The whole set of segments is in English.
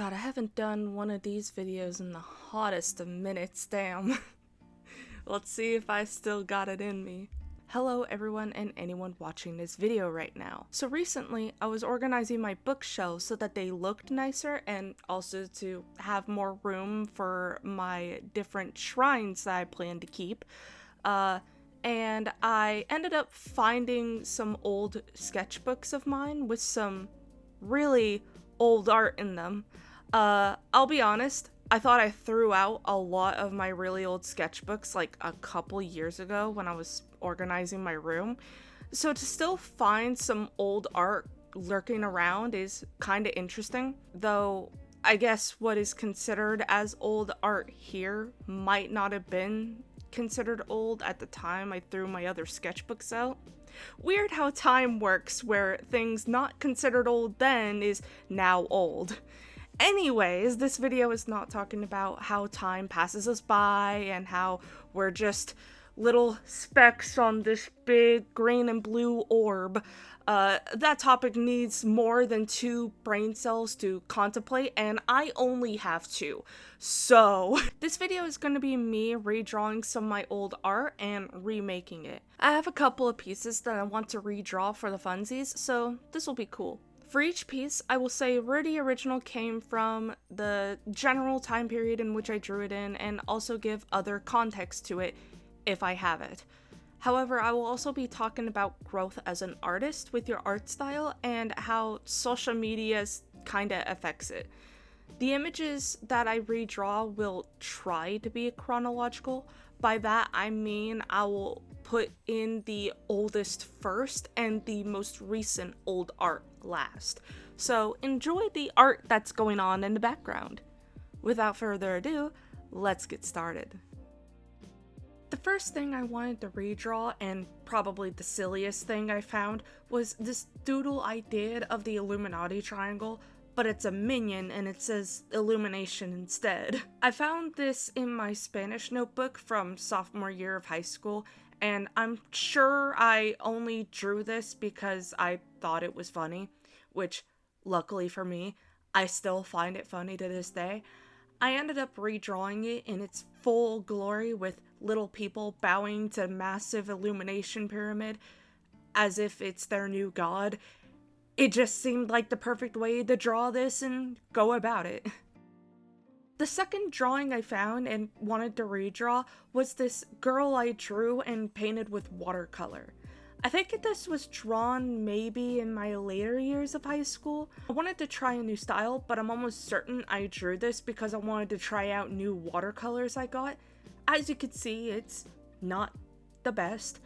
God, I haven't done one of these videos in the hottest of minutes, damn. Let's see if I still got it in me. Hello everyone and anyone watching this video right now. So recently, I was organizing my bookshelves so that they looked nicer and also to have more room for my different shrines that I plan to keep. And I ended up finding some old sketchbooks of mine with some really old art in them. I'll be honest, I thought I threw out a lot of my really old sketchbooks like a couple years ago when I was organizing my room. So to still find some old art lurking around is kind of interesting, though I guess what is considered as old art here might not have been considered old at the time I threw my other sketchbooks out. Weird how time works, where things not considered old then is now old. Anyways, this video is not talking about how time passes us by and how we're just little specks on this big green and blue orb. That topic needs more than 2 brain cells to contemplate, and I only have 2. So, this video is going to be me redrawing some of my old art and remaking it. I have a couple of pieces that I want to redraw for the funsies, so this will be cool. For each piece, I will say where the original came from, the general time period in which I drew it in, and also give other context to it if I have it. However, I will also be talking about growth as an artist with your art style and how social media kinda affects it. The images that I redraw will try to be chronological. By that I mean I will put in the oldest first and the most recent old art last. So enjoy the art that's going on in the background. Without further ado, let's get started. The first thing I wanted to redraw, and probably the silliest thing I found, was this doodle I did of the Illuminati triangle, but it's a minion and it says illumination instead. I found this in my Spanish notebook from sophomore year of high school, and I'm sure I only drew this because I thought it was funny, which, luckily for me, I still find it funny to this day. I ended up redrawing it in its full glory with little people bowing to massive illumination pyramid as if it's their new god. It just seemed like the perfect way to draw this and go about it. The second drawing I found and wanted to redraw was this girl I drew and painted with watercolor. I think this was drawn maybe in my later years of high school. I wanted to try a new style, but I'm almost certain I drew this because I wanted to try out new watercolors I got. As you can see, it's not the best.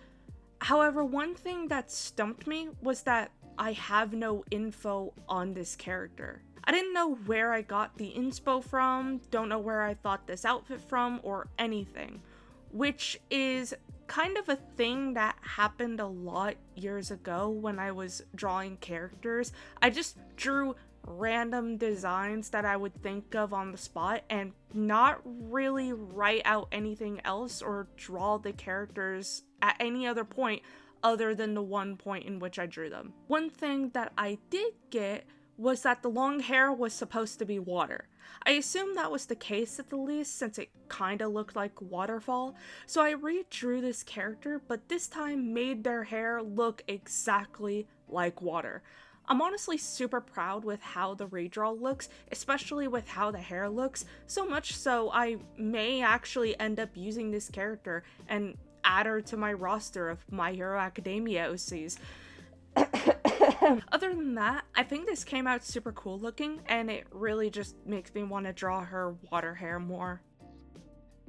However, one thing that stumped me was that I have no info on this character. I didn't know where I got the inspo from, don't know where I thought this outfit from, or anything, which is kind of a thing that happened a lot years ago when I was drawing characters. I just drew random designs that I would think of on the spot and not really write out anything else or draw the characters at any other point other than the one point in which I drew them. One thing that I did get was that the long hair was supposed to be water. I assumed that was the case at the least, since it kinda looked like waterfall, so I redrew this character, but this time made their hair look exactly like water. I'm honestly super proud with how the redraw looks, especially with how the hair looks, so much so I may actually end up using this character and add her to my roster of My Hero Academia OCs. Other than that, I think this came out super cool looking, and it really just makes me want to draw her water hair more.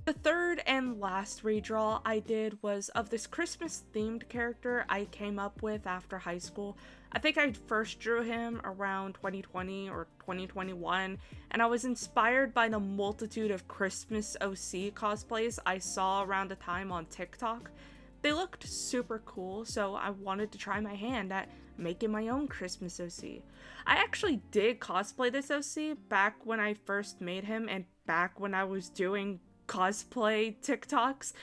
The third and last redraw I did was of this Christmas themed character I came up with after high school. I think I first drew him around 2020 or 2021, and I was inspired by the multitude of Christmas OC cosplays I saw around the time on TikTok. They looked super cool, so I wanted to try my hand at making my own Christmas OC. I actually did cosplay this OC back when I first made him and back when I was doing cosplay TikToks,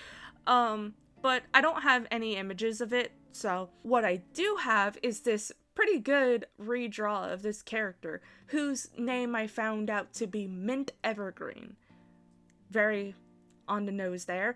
but I don't have any images of it, so what I do have is this pretty good redraw of this character, whose name I found out to be Mint Evergreen. Very on the nose there.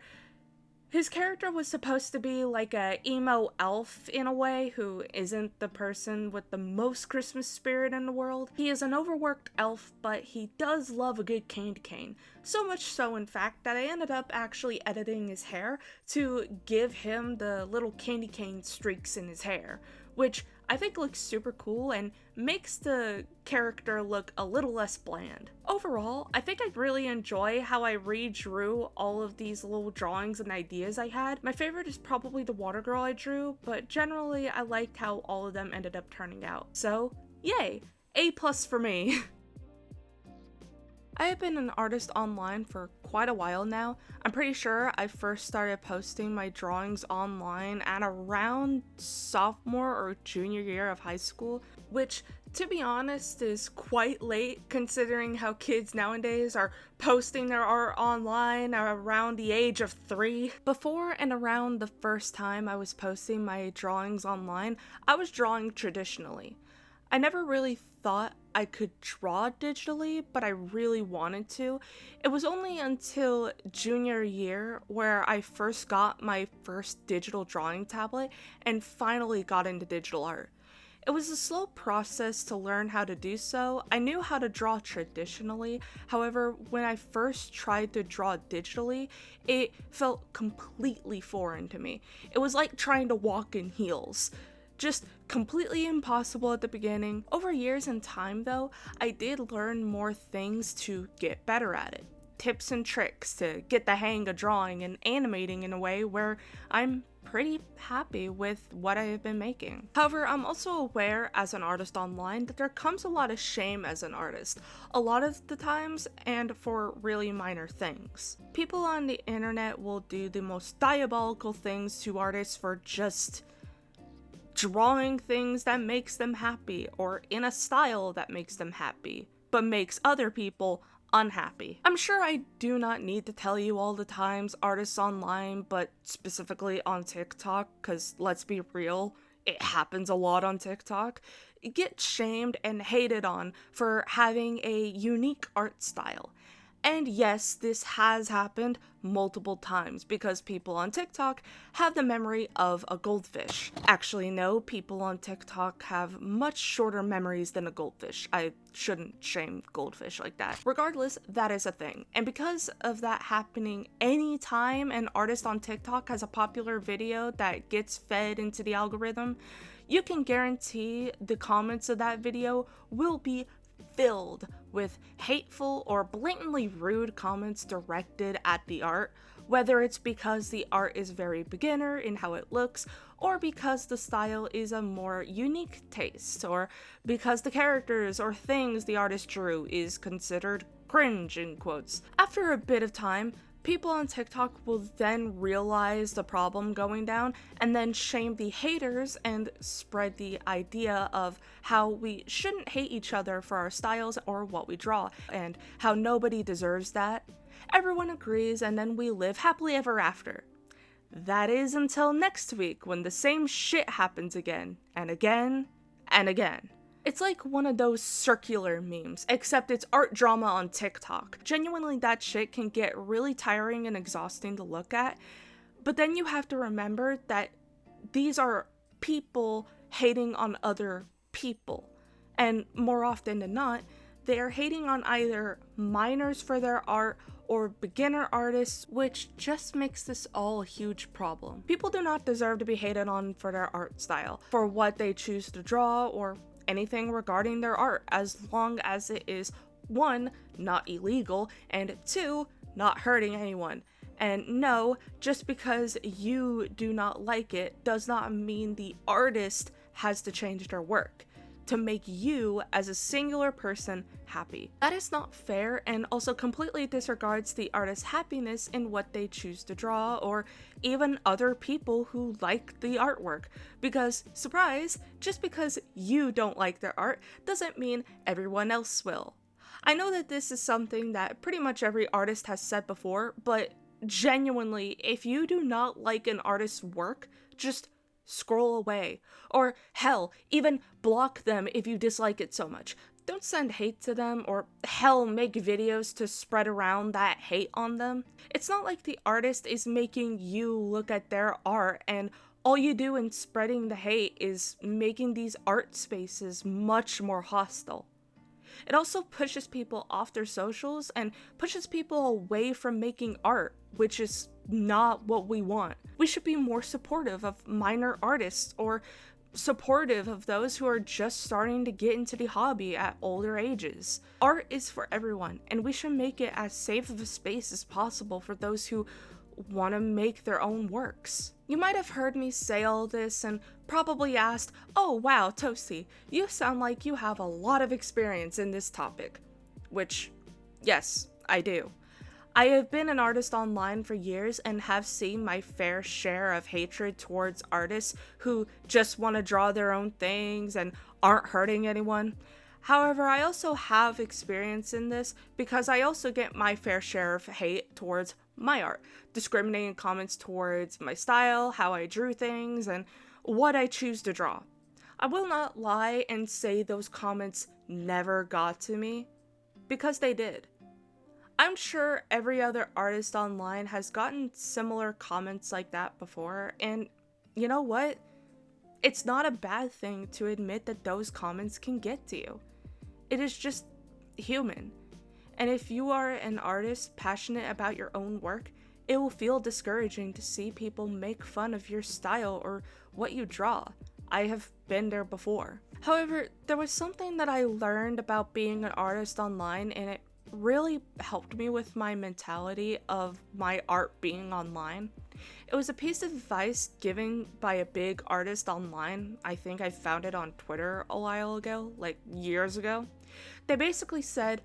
His character was supposed to be like a emo elf in a way, who isn't the person with the most Christmas spirit in the world. He is an overworked elf, but he does love a good candy cane. So much so, in fact, that I ended up actually editing his hair to give him the little candy cane streaks in his hair, which I think looks super cool and makes the character look a little less bland. Overall, I think I really enjoy how I redrew all of these little drawings and ideas I had. My favorite is probably the water girl I drew, but generally I liked how all of them ended up turning out. So, yay! A+ for me. I have been an artist online for quite a while now. I'm pretty sure I first started posting my drawings online at around sophomore or junior year of high school, which, to be honest, is quite late considering how kids nowadays are posting their art online around the age of 3. Before and around the first time I was posting my drawings online, I was drawing traditionally. I never really thought I could draw digitally, but I really wanted to. It was only until junior year where I first got my first digital drawing tablet and finally got into digital art. It was a slow process to learn how to do so. I knew how to draw traditionally, however, when I first tried to draw digitally, it felt completely foreign to me. It was like trying to walk in heels. Just completely impossible at the beginning. Over years and time though, I did learn more things to get better at it. Tips and tricks to get the hang of drawing and animating in a way where I'm pretty happy with what I have been making. However, I'm also aware as an artist online that there comes a lot of shame as an artist, a lot of the times, and for really minor things. People on the internet will do the most diabolical things to artists for just drawing things that makes them happy, or in a style that makes them happy, but makes other people unhappy. I'm sure I do not need to tell you all the times artists online, but specifically on TikTok, because let's be real, it happens a lot on TikTok, get shamed and hated on for having a unique art style. And yes, this has happened multiple times because people on TikTok have the memory of a goldfish. Actually, no, people on TikTok have much shorter memories than a goldfish. I shouldn't shame goldfish like that. Regardless, that is a thing. And because of that happening anytime an artist on TikTok has a popular video that gets fed into the algorithm, you can guarantee the comments of that video will be filled with hateful or blatantly rude comments directed at the art, whether it's because the art is very beginner in how it looks, or because the style is a more unique taste, or because the characters or things the artist drew is considered cringe in quotes. After a bit of time, people on TikTok will then realize the problem going down and then shame the haters and spread the idea of how we shouldn't hate each other for our styles or what we draw, and how nobody deserves that. Everyone agrees, and then we live happily ever after. That is until next week when the same shit happens again and again and again. It's like one of those circular memes, except it's art drama on TikTok. Genuinely, that shit can get really tiring and exhausting to look at, but then you have to remember that these are people hating on other people, and more often than not, they are hating on either minors for their art or beginner artists, which just makes this all a huge problem. People do not deserve to be hated on for their art style, for what they choose to draw, or anything regarding their art, as long as it is 1, not illegal, and 2, not hurting anyone. And no, just because you do not like it does not mean the artist has to change their work to make you as a singular person happy. That is not fair, and also completely disregards the artist's happiness in what they choose to draw, or even other people who like the artwork. Because, surprise, just because you don't like their art doesn't mean everyone else will. I know that this is something that pretty much every artist has said before, but genuinely, if you do not like an artist's work, just scroll away, or hell, even block them if you dislike it so much. Don't send hate to them, or hell, make videos to spread around that hate on them. It's not like the artist is making you look at their art and all you do in spreading the hate is making these art spaces much more hostile. It also pushes people off their socials and pushes people away from making art, which is not what we want. We should be more supportive of minor artists or supportive of those who are just starting to get into the hobby at older ages. Art is for everyone, and we should make it as safe of a space as possible for those who want to make their own works. You might have heard me say all this and probably asked, oh wow, Toasty, you sound like you have a lot of experience in this topic. Which, yes, I do. I have been an artist online for years and have seen my fair share of hatred towards artists who just want to draw their own things and aren't hurting anyone. However, I also have experience in this because I also get my fair share of hate towards my art, discriminating comments towards my style, how I drew things, and what I choose to draw. I will not lie and say those comments never got to me, because they did. I'm sure every other artist online has gotten similar comments like that before, and you know what? It's not a bad thing to admit that those comments can get to you. It is just human. And if you are an artist passionate about your own work, it will feel discouraging to see people make fun of your style or what you draw. I have been there before. However, there was something that I learned about being an artist online, and it really helped me with my mentality of my art being online. It was a piece of advice given by a big artist online. I think I found it on Twitter a while ago, like years ago. They basically said,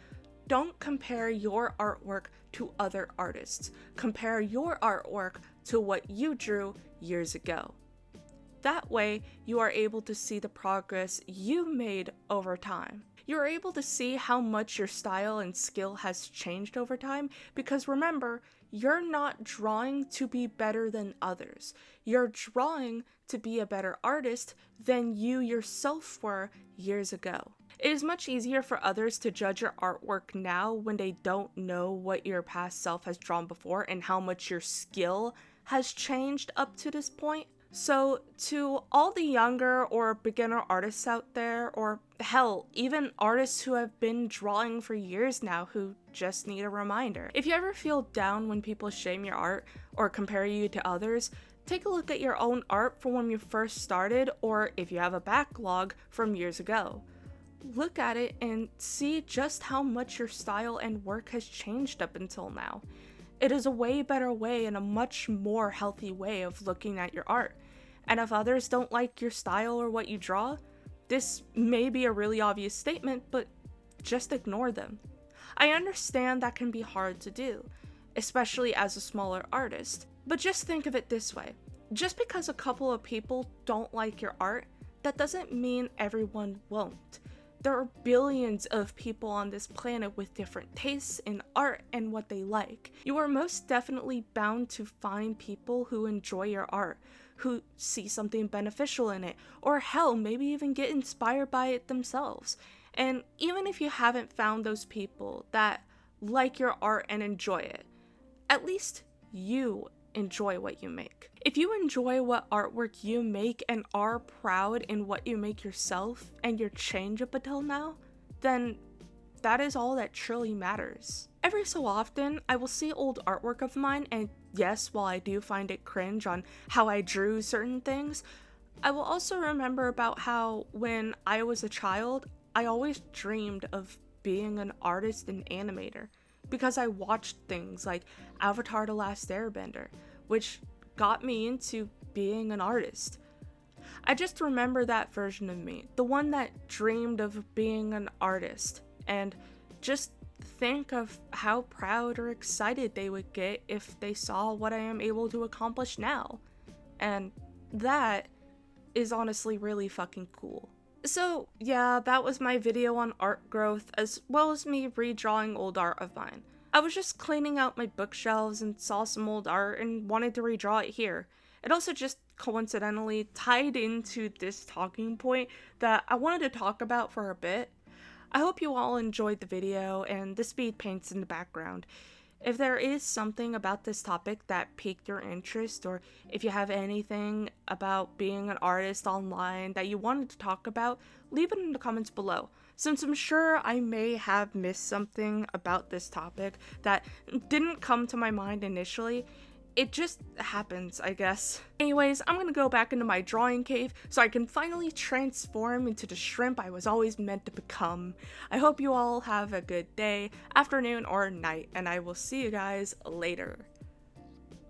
don't compare your artwork to other artists. Compare your artwork to what you drew years ago. That way, you are able to see the progress you made over time. You are able to see how much your style and skill has changed over time, because remember, you're not drawing to be better than others. You're drawing to be a better artist than you yourself were years ago. It is much easier for others to judge your artwork now when they don't know what your past self has drawn before and how much your skill has changed up to this point. So to all the younger or beginner artists out there, or hell, even artists who have been drawing for years now who just need a reminder. If you ever feel down when people shame your art or compare you to others, take a look at your own art from when you first started, or if you have a backlog from years ago. Look at it and see just how much your style and work has changed up until now. It is a way better way and a much more healthy way of looking at your art. And if others don't like your style or what you draw, this may be a really obvious statement, but just ignore them. I understand that can be hard to do, especially as a smaller artist, but just think of it this way. Just because a couple of people don't like your art, that doesn't mean everyone won't. There are billions of people on this planet with different tastes in art and what they like. You are most definitely bound to find people who enjoy your art, who see something beneficial in it, or hell, maybe even get inspired by it themselves. And even if you haven't found those people that like your art and enjoy it, at least you enjoy what you make. If you enjoy what artwork you make and are proud in what you make yourself and your change up until now, then that is all that truly matters. Every so often, I will see old artwork of mine, and yes, while I do find it cringe on how I drew certain things, I will also remember about how when I was a child, I always dreamed of being an artist and animator, because I watched things like Avatar: The Last Airbender, which got me into being an artist. I just remember that version of me, the one that dreamed of being an artist, and just think of how proud or excited they would get if they saw what I am able to accomplish now. And that is honestly really fucking cool. So yeah, that was my video on art growth, as well as me redrawing old art of mine. I was just cleaning out my bookshelves and saw some old art and wanted to redraw it here. It also just coincidentally tied into this talking point that I wanted to talk about for a bit. I hope you all enjoyed the video and the speed paints in the background. If there is something about this topic that piqued your interest, or if you have anything about being an artist online that you wanted to talk about, leave it in the comments below. Since I'm sure I may have missed something about this topic that didn't come to my mind initially, it just happens, I guess. Anyways, I'm gonna go back into my drawing cave so I can finally transform into the shrimp I was always meant to become. I hope you all have a good day, afternoon, or night, and I will see you guys later.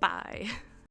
Bye.